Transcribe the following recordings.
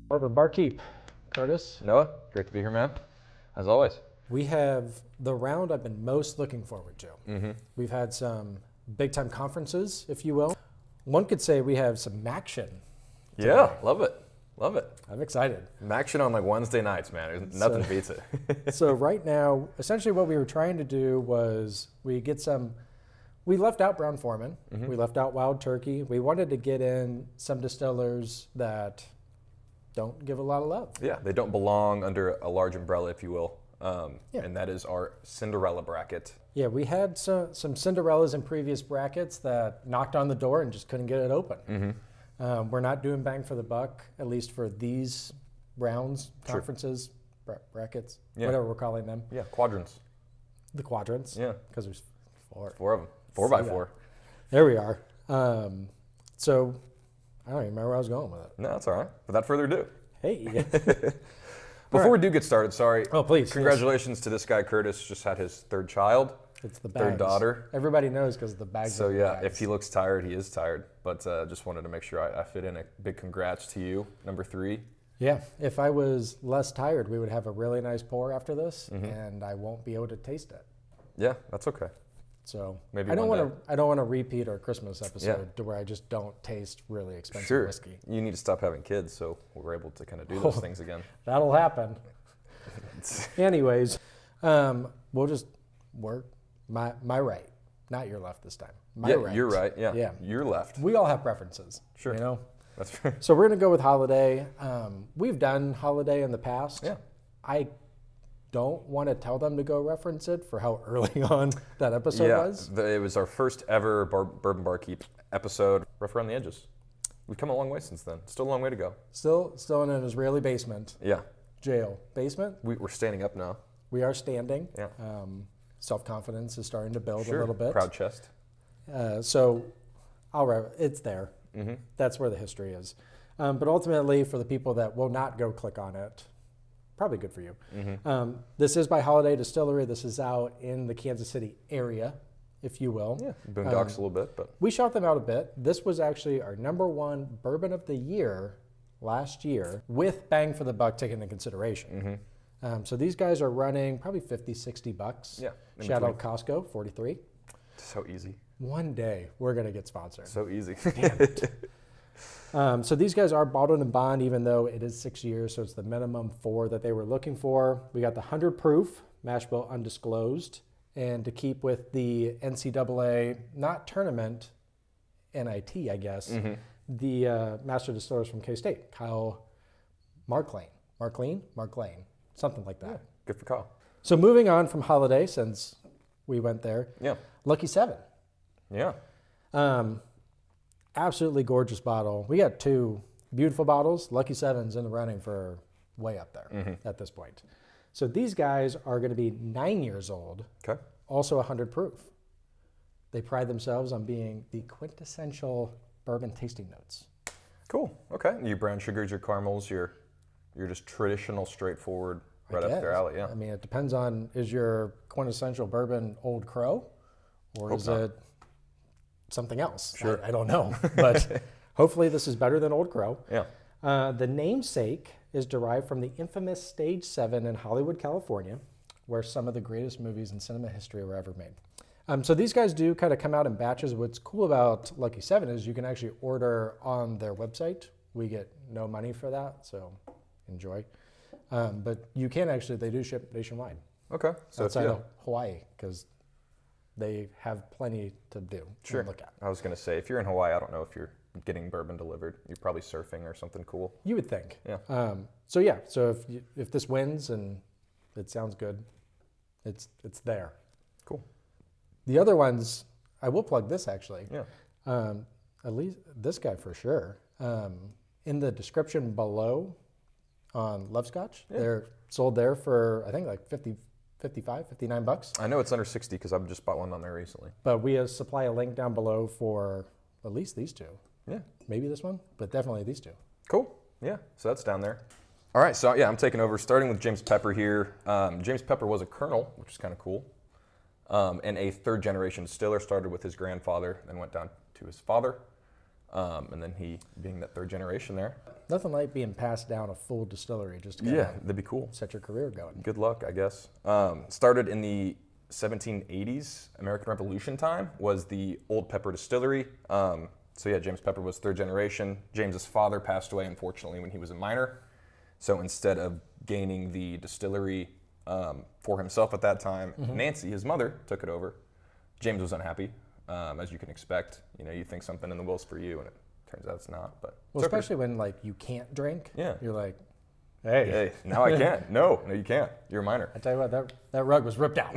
Bourbon Barkeep. Curtis. Noah, great to be here, man. As always. We have the round I've been most looking forward to. We've had some big time conferences, if you will. One could say we have some action. Yeah, love it. Love it. I'm excited. Action on like Wednesday nights, man. Nothing beats it. So right now, essentially what we were trying to do was we left out Brown Foreman. We left out Wild Turkey. We wanted to get in some distillers that don't give a lot of love. Yeah, they don't belong under a large umbrella, if you will. And that is our Cinderella bracket. Yeah, we had some Cinderellas in previous brackets that knocked on the door and just couldn't get it open. We're not doing bang for the buck, at least for these rounds, conferences, brackets, whatever we're calling them. Yeah, quadrants. The quadrants. Yeah. Because there's four. Four of them. 4x4. There we are. So I don't even remember where I was going with it. No, that's all right. Without further ado. Hey. Before we do get started, sorry. Oh, please. Congratulations to this guy, Curtis. Just had his third child. It's the bags. Third daughter. Everybody knows because the bags. So yeah, if he looks tired, he is tired. But just wanted to make sure I fit in a big congrats to you, number 3. Yeah, if I was less tired, we would have a really nice pour after this, and I won't be able to taste it. Yeah, that's okay. So maybe I don't want to repeat our Christmas episode to where I just don't taste really expensive whiskey. You need to stop having kids, so we're able to kind of do those things again. That'll happen. Anyways, we'll just work my right, not your left this time. My right. You're right. Yeah, your left. We all have preferences. Sure. You know. That's fair. So we're gonna go with Holladay. We've done Holladay in the past. Yeah. I don't want to tell them to go reference it for how early on that episode was. It was our first ever Bourbon Barkeep episode, rough around the edges. We've come a long way since then. Still a long way to go. Still in an Israeli basement. Yeah. Jail. Basement? We're standing up now. We are standing. Yeah. Self-confidence is starting to build a little bit. Proud chest. So it's there. That's where the history is. But ultimately, for the people that will not go click on it, probably good for you. This is by Holladay Distillery. This is out in the Kansas City area, if you will. Yeah, boondocks a little bit, but we shout them out a bit. This was actually our #1 bourbon of the year last year, with bang for the buck taken into consideration. So these guys are running probably $50-$60. Yeah. Shout out Costco, 43. So easy. One day we're gonna get sponsored. So easy. Damn it. So these guys are bottled in bond, even though it is 6 years, so it's the minimum 4 that they were looking for. We got the 100 proof, mash bill undisclosed, and to keep with the NCAA, not tournament, NIT, I guess, the Master Distillers from K-State, Kyle Marklane, something like that. Yeah, good for Kyle. So moving on from Holladay, since we went there, Lucky 7. Yeah. Absolutely gorgeous bottle. We got 2 beautiful bottles. Lucky 7's in the running for way up there at this point. So these guys are going to be 9 years old. Okay. Also 100 proof. They pride themselves on being the quintessential bourbon tasting notes. Cool. Okay. Your brown sugars, your caramels, your just traditional, straightforward, right up their alley. Yeah. I mean, it depends on, is your quintessential bourbon Old Crow, or is it something else? Sure. I don't know, but hopefully this is better than Old Crow. Yeah. The namesake is derived from the infamous Stage 7 in Hollywood, California, where some of the greatest movies in cinema history were ever made. So these guys do kind of come out in batches. What's cool about Lucky 7 is you can actually order on their website. We get no money for that, so enjoy. But you can actually, they do ship nationwide. Okay. So outside of Hawaii, because they have plenty to do and look at. I was going to say, if you're in Hawaii, I don't know if you're getting bourbon delivered. You're probably surfing or something cool. You would think. Yeah. So if this wins and it sounds good, it's there. Cool. The other ones, I will plug this actually. Yeah. At least this guy for sure. In the description below on Love Scotch, they're sold there for I think like $59. I know it's under 60 because I've just bought one on there recently. But we supply a link down below for at least these 2. Yeah. Maybe this one, but definitely these 2. Cool. Yeah. So that's down there. All right. So yeah, I'm taking over, starting with James Pepper here. James Pepper was a colonel, which is kind of cool. And a 3rd generation distiller, started with his grandfather, then went down to his father. And then he, being that third generation there. Nothing like being passed down a full distillery just to Yeah, that'd be cool. set your career going. Good luck, I guess. Started in the 1780s, American Revolution time, was the Old Pepper Distillery. So yeah, James Pepper was third generation. James's father passed away, unfortunately, when he was a minor. So instead of gaining the distillery for himself at that time, Nancy, his mother, took it over. James was unhappy, as you can expect. You know, you think something in the will's for you, and it turns out it's not. But Well, especially when like you can't drink. Yeah. You're like, hey. Hey, now I can't. No, you can't. You're a minor. I tell you what, that rug was ripped out.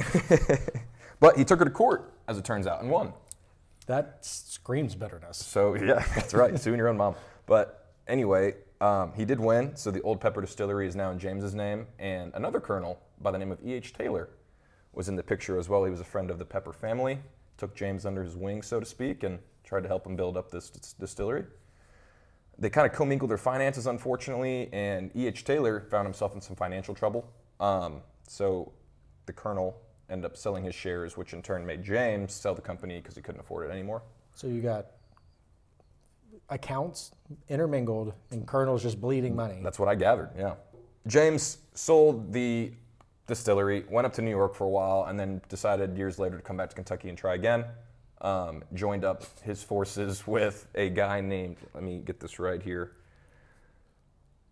But he took her to court, as it turns out, and won. That screams bitterness. So yeah, that's right, suing your own mom. But anyway, he did win, so the Old Pepper Distillery is now in James's name, and another colonel by the name of E.H. Taylor was in the picture as well. He was a friend of the Pepper family, took James under his wing, so to speak, and tried to help him build up this distillery. They kind of commingled their finances, unfortunately, and E.H. Taylor found himself in some financial trouble. So the colonel ended up selling his shares, which in turn made James sell the company because he couldn't afford it anymore. So you got accounts intermingled and colonels just bleeding money. That's what I gathered, yeah. James sold the distillery, went up to New York for a while, and then decided years later to come back to Kentucky and try again. Joined up his forces with a guy named, let me get this right here,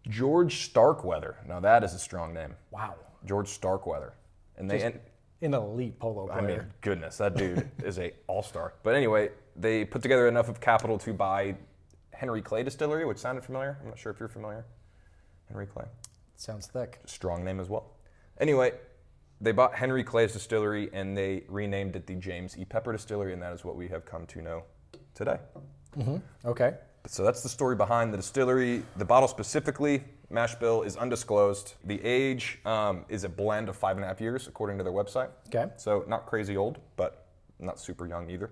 George Starkweather. Now that is a strong name. Wow. George Starkweather. And Just an elite polo player. I mean, goodness, that dude is a all-star. But anyway, they put together enough of capital to buy Henry Clay Distillery, which sounded familiar. I'm not sure if you're familiar. Henry Clay. Sounds thick. Strong name as well. Anyway, they bought Henry Clay's distillery and they renamed it the James E. Pepper Distillery, and that is what we have come to know today. Okay. So that's the story behind the distillery. The bottle specifically, mash bill, is undisclosed. The age is a blend of 5.5 years, according to their website. Okay. So not crazy old, but not super young either.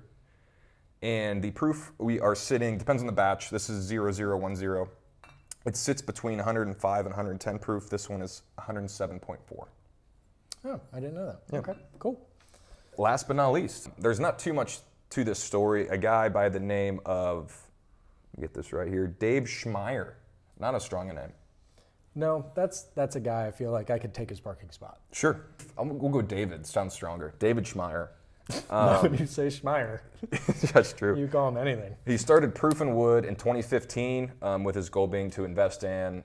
And the proof we are sitting, depends on the batch. This is 0010. It sits between 105 and 110 proof. This one is 107.4. Oh, I didn't know that. Yeah. Okay, cool. Last but not least, there's not too much to this story. A guy by the name of, let me get this right here, Dave Schmeier. Not as strong a name. No, that's a guy I feel like I could take his parking spot. Sure. We'll go David. Sounds stronger. David Schmeier. When you say Schmeier, That's true. you call him anything. He started Proof and Wood in 2015 with his goal being to invest in,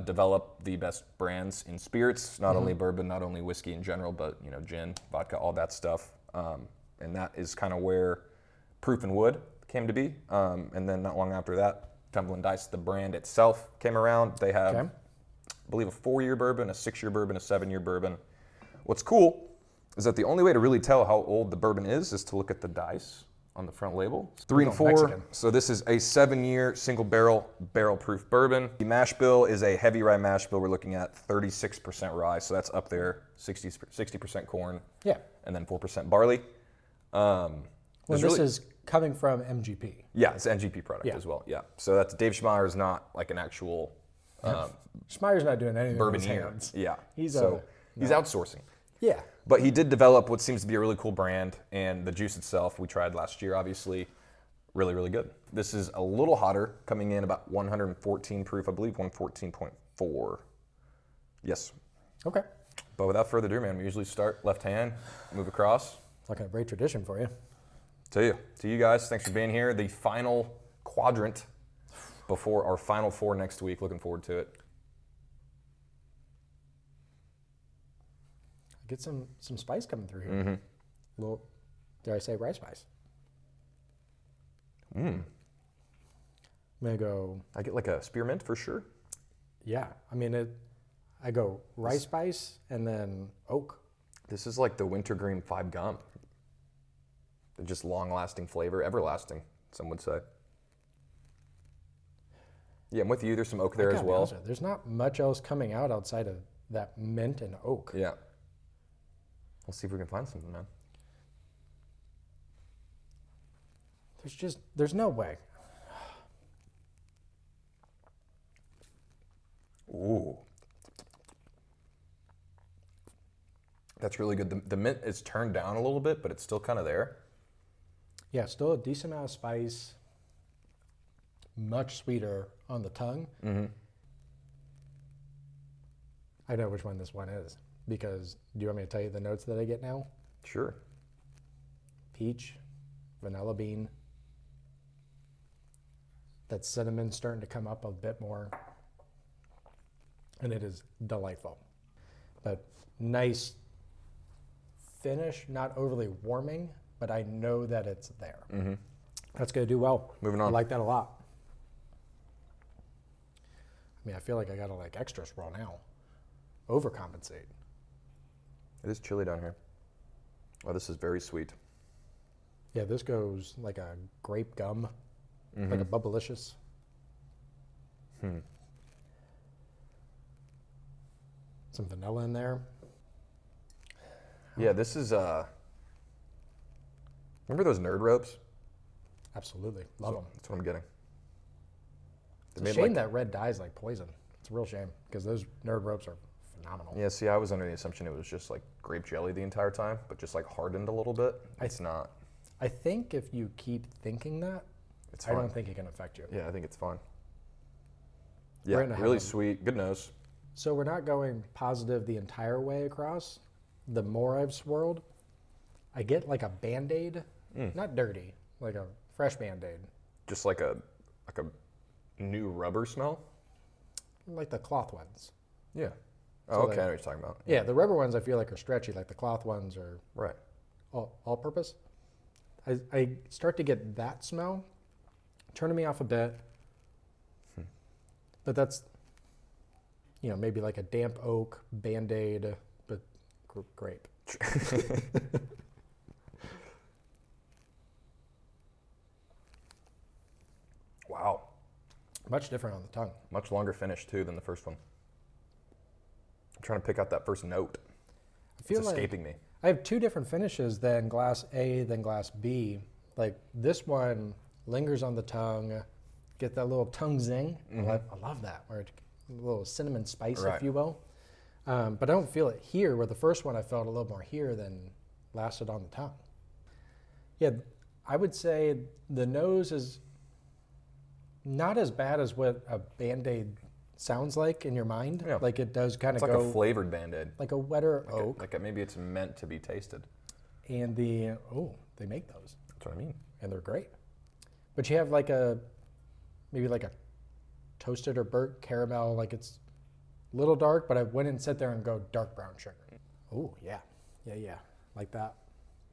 develop the best brands in spirits, not only bourbon, not only whiskey in general, but you know, gin, vodka, all that stuff. And that is kind of where Proof and Wood came to be. And then not long after that, Tumblin Dice, the brand itself, came around. They have, Okay. I believe, a 4-year bourbon, a 6-year bourbon, a 7-year bourbon. What's cool is that the only way to really tell how old the bourbon is to look at the dice on the front label. 3 and 4. Mexican. So this is a 7-year single barrel proof bourbon. The mash bill is a heavy rye mash bill. We're looking at 36% rye, so that's up there. 60% corn, Yeah. and then 4% barley. Well, this is coming from MGP. Yeah, it's an NGP product Yeah. as well. Yeah. So that's Dave Schmeier is not like an actual Schmeier's not doing anything with his bourbonier. hands. Yeah. He's he's outsourcing. Yeah. But he did develop what seems to be a really cool brand, and the juice itself, we tried last year, obviously, really, really good. This is a little hotter, coming in about 114 proof, I believe 114.4. Yes. Okay. But without further ado, man, we usually start left hand, move across. It's like a great tradition for you. To you guys, thanks for being here. The final quadrant before our final 4 next week. Looking forward to it. Get some spice coming through here. Well, dare I say rice spice? I'm gonna go. I get like a spearmint for sure. Yeah, I mean I go rice spice and then oak. This is like the wintergreen 5 gum. They're just long-lasting flavor, everlasting, some would say. Yeah, I'm with you. There's some oak there I as gotta be well. honest with you, there's not much else coming out outside of that mint and oak. Yeah. Let's see if we can find something, man. There's no way. Ooh. That's really good. The mint is turned down a little bit, but it's still kind of there. Yeah, still a decent amount of spice. much sweeter on the tongue. I know which one this one is, because do you want me to tell you the notes that I get now? Sure. Peach, vanilla bean. That cinnamon's starting to come up a bit more. And it is delightful. But nice finish, not overly warming, but I know that it's there. That's going to do well. Moving on. I like that a lot. I mean, I feel like I got to like extra swirl now. Overcompensate. It is chilly down here. Oh, this is very sweet. Yeah, this goes like a grape gum, like a bubblicious. Some vanilla in there. Yeah, this is, remember those nerd ropes? Absolutely. Love them. That's what I'm getting. It's a shame that red dye's like poison. It's a real shame because those nerd ropes are phenomenal. Yeah, see, I was under the assumption it was just like grape jelly the entire time, but just like hardened a little bit. It's not. I think if you keep thinking that, It's I fine. don't think it can affect you. Yeah, I think it's fine. Yeah, We're gonna have really them. sweet. Good nose. So we're not going positive the entire way across. The more I've swirled, I get like a Band-Aid, not dirty, like a fresh Band-Aid. Just like a new rubber smell. Like the cloth ones. Yeah. So Oh, okay. like- I know what you're talking about. Yeah, the rubber ones I feel like are stretchy, like the cloth ones are Right. all-purpose. I start to get that smell, turning me off a bit. But that's, you know, maybe like a damp oak, Band-Aid, but grape. Wow. Much different on the tongue. Much longer finish too than the first one. I'm trying to pick out that first note. I feel It's like escaping me. I have two different finishes than glass A than glass B. Like this one lingers on the tongue, get that little tongue zing. I love that, where it, a little cinnamon spice, Right. if you will. But I don't feel it here, where the first one I felt a little more here than lasted on the tongue. Yeah, I would say the nose is not as bad as what a Band-Aid sounds like in your mind. Yeah. Like it does kind It's of like go a flavored Band-Aid. like a wetter oak. Maybe it's meant to be tasted. And they make those. That's what I mean. And they're great. But you have like maybe like a toasted or burnt caramel, like it's a little dark, but I wouldn't sit there and go dark brown sugar. Oh, yeah. Yeah. Like that.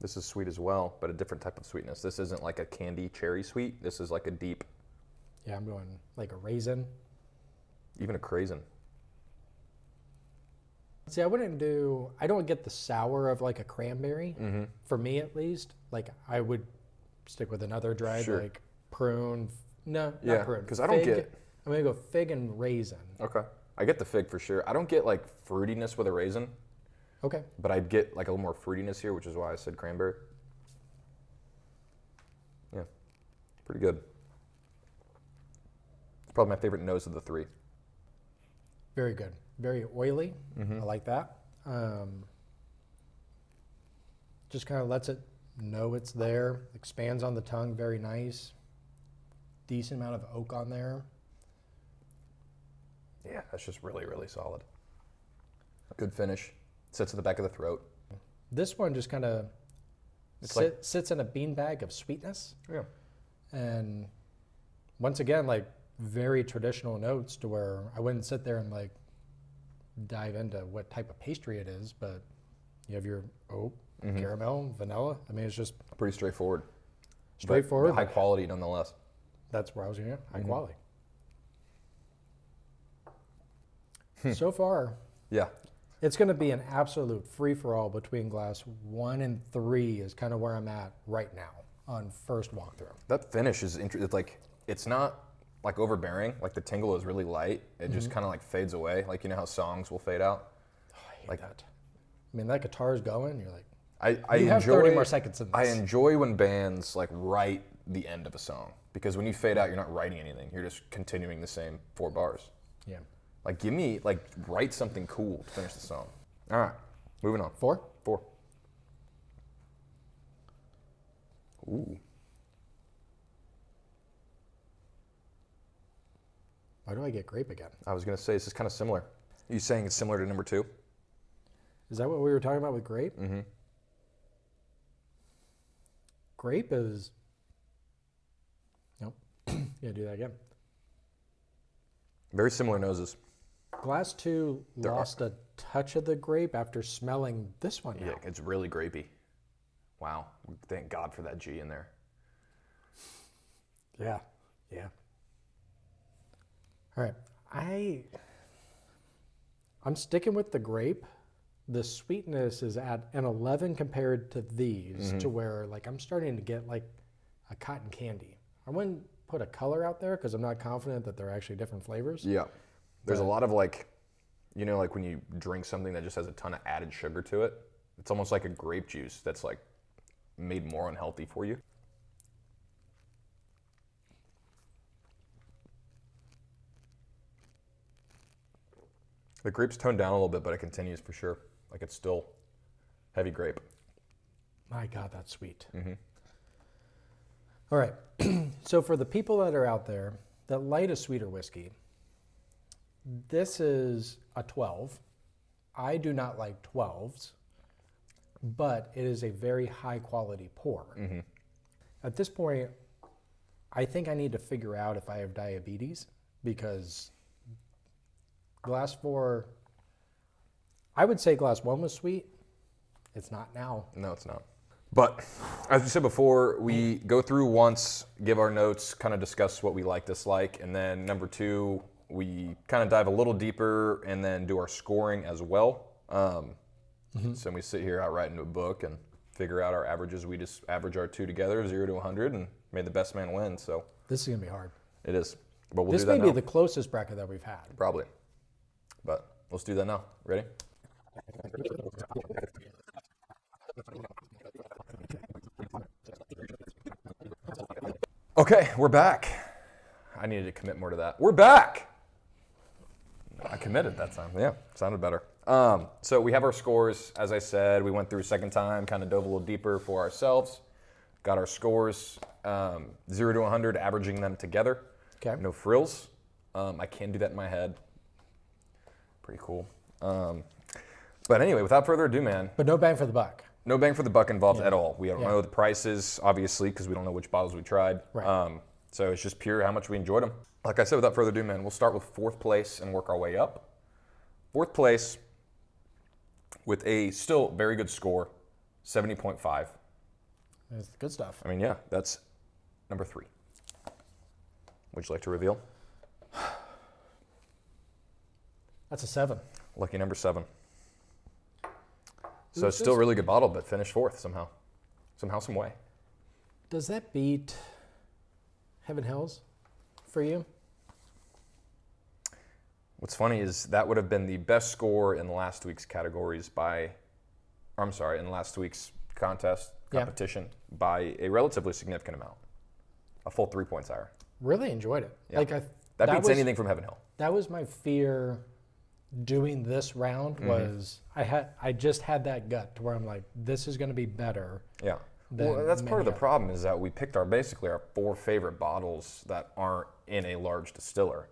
This is sweet as well, but a different type of sweetness. This isn't like a candy cherry sweet. This is like a deep, Yeah, I'm going like a raisin. even a craisin. See, I don't get the sour of like a cranberry, for me at least. Like I would stick with another dried, Sure. like prune. No, Yeah, not prune. 'cause I don't Fig. get- I'm going to go fig and raisin. Okay. I get the fig for sure. I don't get like fruitiness with a raisin, Okay. but I get like a little more fruitiness here, which is why I said cranberry. Yeah, pretty good. It's probably my favorite nose of the three. Very good. Very oily. I like that. Just kind of lets it know it's there. Expands on the tongue. Very nice. Decent amount of oak on there. Yeah, that's just really, really solid. Good finish. Sits at the back of the throat. This one just kind of sits in a beanbag of sweetness. Yeah. And once again, like very traditional notes to where I wouldn't sit there and like dive into what type of pastry it is, but you have your oak, caramel, vanilla. I mean, it's just Pretty straightforward. straightforward. But high quality nonetheless. That's where I was going to high quality. So far, Yeah. it's going to be an absolute free-for-all between glass 1 and 3 is kind of where I'm at right now on first walkthrough. That finish is interesting. It's like, it's not like overbearing. Like the tingle is really light. It just kind of like fades away. Like, you know how songs will fade out? Oh, I hate Like- that. I mean, that guitar's going, you're like, I You enjoy, have 30 more seconds in I this. enjoy when bands like write the end of a song, because when you fade out, you're not writing anything. You're just continuing the same 4 bars. yeah. Like, give me, like, write something cool to finish the song. All right, moving on. 4? 4. Ooh. Why do I get grape again? I was going to say, this is kind of similar. Are you saying it's similar to number 2? Is that what we were talking about with grape? Mm-hmm. Grape is... Nope. Yeah, do that again. Very similar noses. Glass 2 lost a touch of the grape after smelling this one now. Yeah, it's really grapey. Wow. Thank God for that G in there. Yeah. Yeah. All right. I'm sticking with the grape. The sweetness is at an 11 compared to these, to where like I'm starting to get like a cotton candy. I wouldn't put a color out there because I'm not confident that they're actually different flavors. Yeah. There's a lot of like, you know, like when you drink something that just has a ton of added sugar to it, it's almost like a grape juice that's like made more unhealthy for you. The grape's toned down a little bit, but it continues for sure. Like it's still heavy grape. My God, that's sweet. All right. So for the people that are out there that like a sweeter whiskey, this is a 12. I do not like 12s, but it is a very high quality pour. At this point, I think I need to figure out if I have diabetes, because glass 4, I would say glass 1 was sweet. It's not now. No, it's not. But as we said before, we go through once, give our notes, kind of discuss what we like, dislike, and then number 2, we kind of dive a little deeper and then do our scoring as well. So we sit here, outright into a book and figure out our averages. We just average our 2 together, 0 to 100, and made the best man win. So This is going to be hard. it is. But we'll This do that may now. be the closest bracket that we've had. Probably. But let's do that now. Ready? Okay, we're back. I needed to commit more to that. We're back. I committed that time. Yeah, sounded better. So we have our scores. As I said, we went through a second time, kind of dove a little deeper for ourselves. Got our scores, 0 to 100, averaging them together. Okay. No frills. I can do that in my head. Pretty cool. But anyway, without further ado, man, But no bang for the buck. no bang for the buck involved at all. We don't know the prices, obviously, because we don't know which bottles we tried. Right. So it's just pure how much we enjoyed them. Like I said, without further ado, man, we'll start with 4th place and work our way up. 4th place with a still very good score, 70.5. That's the good stuff. I mean, yeah, that's number 3. Would you like to reveal? That's a 7. Lucky number 7. So it's Who's still a this? really good bottle, but finished 4th somehow. Somehow, some way. Does that beat Heaven Hills for you? What's funny is that would have been the best score in last week's categories in last week's competition by a relatively significant amount. A full 3 points higher. Really enjoyed it. Yeah. Like That beats was, anything from Heaven Hill. That was my fear doing this round was I just had that gut to where I'm like, this is going to be better. Yeah. than Well, that's part of the many problem is that we picked basically our 4 favorite bottles that aren't in a large distiller.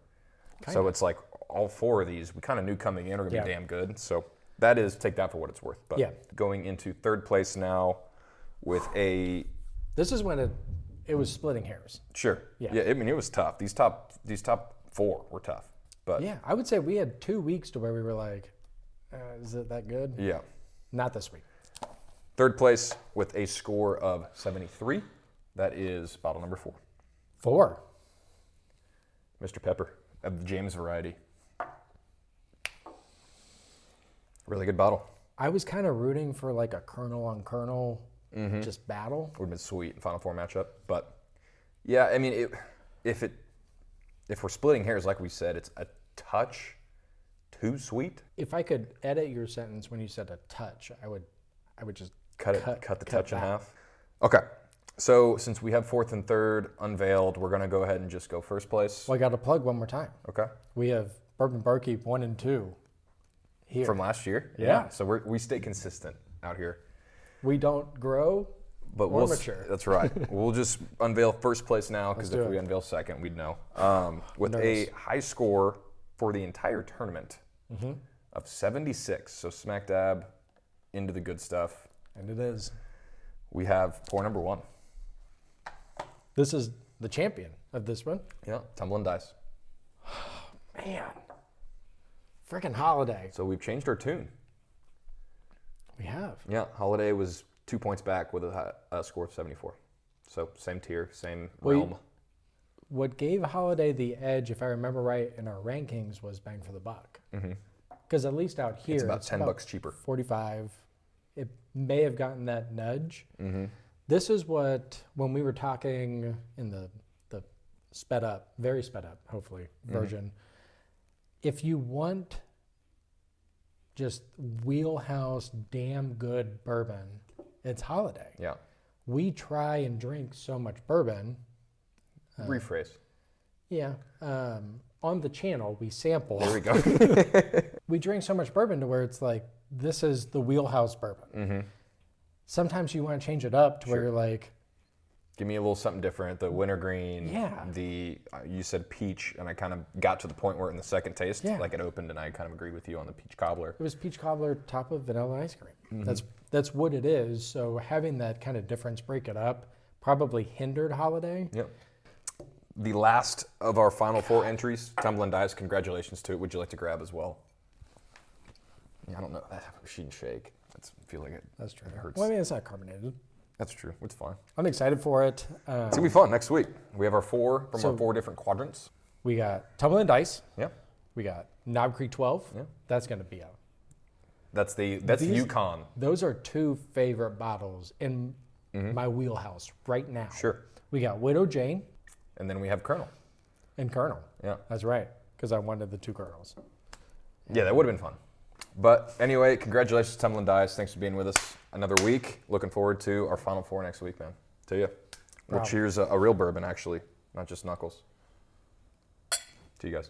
So it's like all 4 of these we kind of knew coming in are going to be damn good. So that is, take that for what it's worth. But going into 3rd place now with a... This is when it was splitting hairs. Sure. Yeah. I mean, it was tough. These top 4 were tough. But Yeah, I would say we had 2 weeks to where we were like, is it that good? yeah. Not this week. 3rd place with a score of 73. That is bottle number 4. 4. Mr. Pepper of the James variety. Really good bottle. I was kind of rooting for like a kernel on kernel just battle. Would have been sweet in Final Four matchup. But yeah, I mean, if we're splitting hairs, like we said, it's a touch too sweet. If I could edit your sentence when you said a touch, I would just Cut the touch in half. Okay. So since we have 4th and 3rd unveiled, we're going to go ahead and just go 1st place. Well, I got to plug one more time. Okay. We have Bourbonbarkeep 1 and 2 here. From last year? Yeah. So we stay consistent out here. We don't grow, But Or mature. That's right. We'll just unveil first place now, because Let's do if we it. unveil second, we'd know. With a Nervous. high score for the entire tournament of 76, so smack dab into the good stuff. And it is. We have pour number 1. This is the champion of this one. Yeah, Tumblin dice. Man. Freaking Holladay. So we've changed our tune. We have. Yeah, Holladay was 2 points back with a score of 74. So same tier, same realm. What gave Holladay the edge, if I remember right, in our rankings was bang for the buck. Because at least out here, It's about 10 bucks cheaper. 45. It may have gotten that nudge. Mm-hmm. This is what, when we were talking in the sped up, very sped up, hopefully, version, if you want just wheelhouse, damn good bourbon, it's Holladay. Yeah. We try and drink so much bourbon. Rephrase. Yeah. On the channel, we sample. There we go. We drink so much bourbon to where it's like, this is the wheelhouse bourbon. Mm-hmm. Sometimes you want to change it up to where you're like, Give me a little something different. The wintergreen, Yeah. the you said peach, and I kind of got to the point where in the second taste, Yeah. like it opened, and I kind of agreed with you on the peach cobbler. it was peach cobbler top of vanilla ice cream. That's what it is. So having that kind of difference, break it up, probably hindered Holladay. Yep. The last of our final 4 entries, Tumblin dice. Congratulations to it. Would you like to grab as well? Yeah, I don't know. That machine shake. I feel like it. That's true. It hurts. Well, I mean, it's not carbonated. That's true. It's fine. I'm excited for it. It's gonna be fun next week. We have our 4 from So- our 4 different quadrants. We got Tumblin Dice. Yeah. We got Knob Creek 12. Yeah. That's going to be out. That's These- Yukon. Those are 2 favorite bottles in my wheelhouse right now. Sure. We got Widow Jane And then we have Colonel. and Colonel. Yeah. That's right, because I wanted the 2 Colonels. Yeah, that would have been fun. But anyway, congratulations, Tumblin Dice. Thanks for being with us another week. Looking forward to our final 4 next week, man. To you. We'll Wow. cheers a real bourbon, actually, not just knuckles. To you guys.